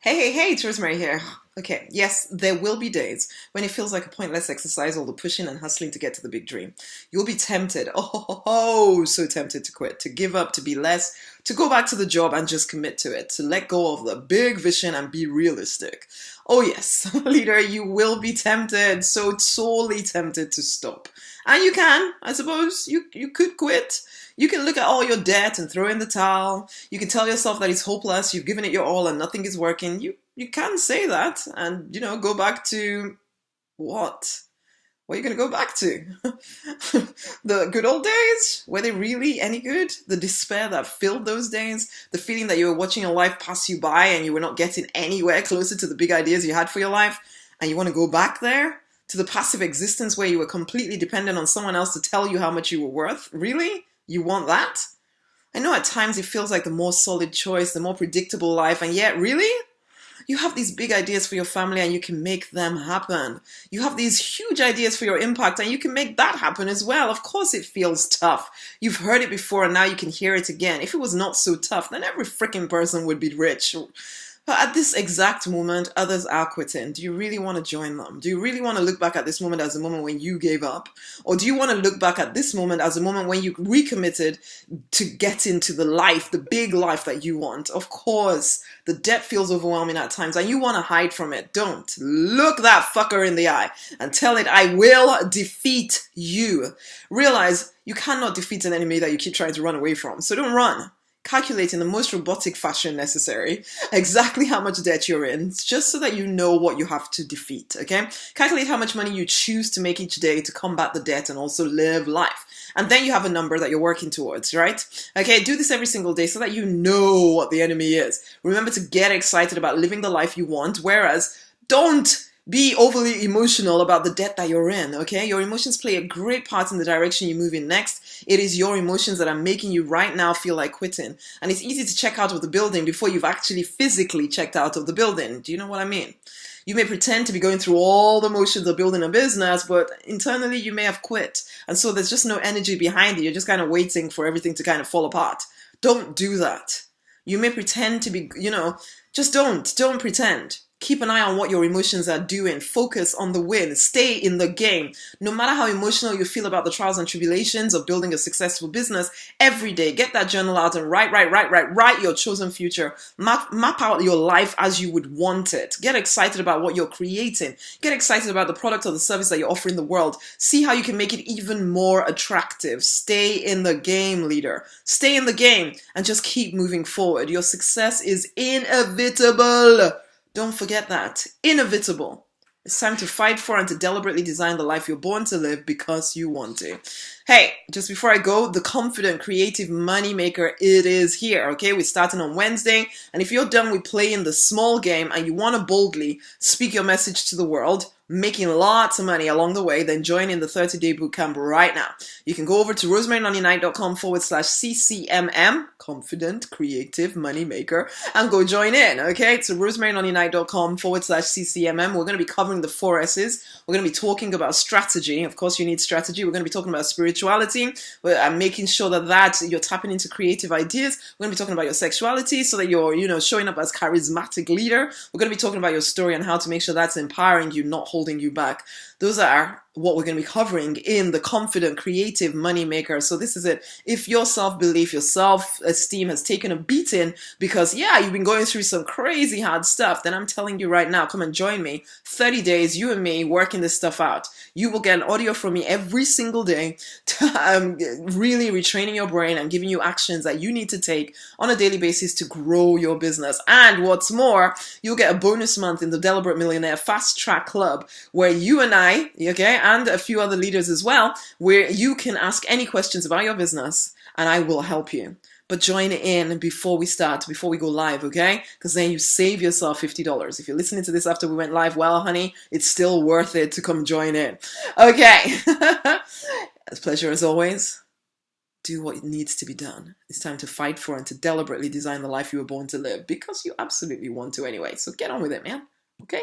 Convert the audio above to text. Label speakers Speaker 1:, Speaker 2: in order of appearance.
Speaker 1: Hey, it's Rosemary here. Okay, yes, there will be days when it feels like a pointless exercise, all the pushing and hustling to get to the big dream. You'll be tempted, so tempted to quit, to give up, to be less, to go back to the job and just commit to it, to let go of the big vision and be realistic. Oh yes, leader, you will be tempted, so sorely tempted to stop. And you can, I suppose, you could quit. You can look at all your debt and throw in the towel. You can tell yourself that it's hopeless, you've given it your all and nothing is working. You can say that and, go back to what? What are you going to go back to? The good old days? Were they really any good? The despair that filled those days? The feeling that you were watching your life pass you by and you were not getting anywhere closer to the big ideas you had for your life? And you want to go back there? To the passive existence where you were completely dependent on someone else to tell you how much you were worth? Really? You want that? I know at times it feels like the more solid choice, the more predictable life, and yet, really? You have these big ideas for your family and you can make them happen. You have these huge ideas for your impact and you can make that happen as well. Of course it feels tough. You've heard it before and now you can hear it again. If it was not so tough, then every freaking person would be rich. But at this exact moment, others are quitting. Do you really want to join them? Do you really want to look back at this moment as a moment when you gave up? Or do you want to look back at this moment as a moment when you recommitted to get into the life, the big life that you want? Of course, the debt feels overwhelming at times and you want to hide from it. Don't. Look that fucker in the eye and tell it, I will defeat you. Realize you cannot defeat an enemy that you keep trying to run away from. So don't run. Calculate in the most robotic fashion necessary exactly how much debt you're in, just so that you know what you have to defeat, okay? Calculate how much money you choose to make each day to combat the debt and also live life. And then you have a number that you're working towards, right? Okay, do this every single day so that you know what the enemy is. Remember to get excited about living the life you want, whereas don't be overly emotional about the debt that you're in, okay? Your emotions play a great part in the direction you move in next. It is your emotions that are making you right now feel like quitting. And it's easy to check out of the building before you've actually physically checked out of the building. Do you know what I mean? You may pretend to be going through all the motions of building a business, but internally you may have quit. And so there's just no energy behind it. You're just kind of waiting for everything to kind of fall apart. Don't do that. You may pretend to be, just don't pretend. Keep an eye on what your emotions are doing. Focus on the win. Stay in the game. No matter how emotional you feel about the trials and tribulations of building a successful business, every day, get that journal out and write your chosen future. Map out your life as you would want it. Get excited about what you're creating. Get excited about the product or the service that you're offering the world. See how you can make it even more attractive. Stay in the game, leader. Stay in the game and just keep moving forward. Your success is inevitable. Don't forget that. Inevitable. It's time to fight for and to deliberately design the life you're born to live because you want to. Hey, just before I go, the Confident Creative Moneymaker, it is here, okay? We're starting on Wednesday, and if you're done with playing the small game and you want to boldly speak your message to the world, making lots of money along the way, then join in the 30-day bootcamp right now. You can go over to rosemarynonnynight.com/CCMM, Confident Creative Moneymaker, and go join in, okay? So rosemarynonnynight.com/CCMM. We're going to be covering the 4 S's. We're going to be talking about strategy. Of course, you need strategy. We're going to be talking about spirituality. I'm making sure that you're tapping into creative ideas. We're going to be talking about your sexuality so that you're, showing up as charismatic leader. We're going to be talking about your story and how to make sure that's empowering you, not holding you back. Those are what we're going to be covering in the Confident Creative Moneymaker. So this is it. If your self-belief, your self-esteem has taken a beating because, you've been going through some crazy hard stuff, then I'm telling you right now, come and join me. 30 days, you and me working this stuff out. You will get an audio from me every single day to really retraining your brain and giving you actions that you need to take on a daily basis to grow your business. And what's more, you'll get a bonus month in the Deliberate Millionaire Fast Track Club where you and I, okay, and a few other leaders as well, where you can ask any questions about your business and I will help you. But join in before we go live, okay? Because then you save yourself $50. If you're listening to this after we went live, well, honey, it's still worth it to come join in. Okay. It's a pleasure as always. Do what needs to be done. It's time to fight for and to deliberately design the life you were born to live because you absolutely want to anyway. So get on with it, man. Okay?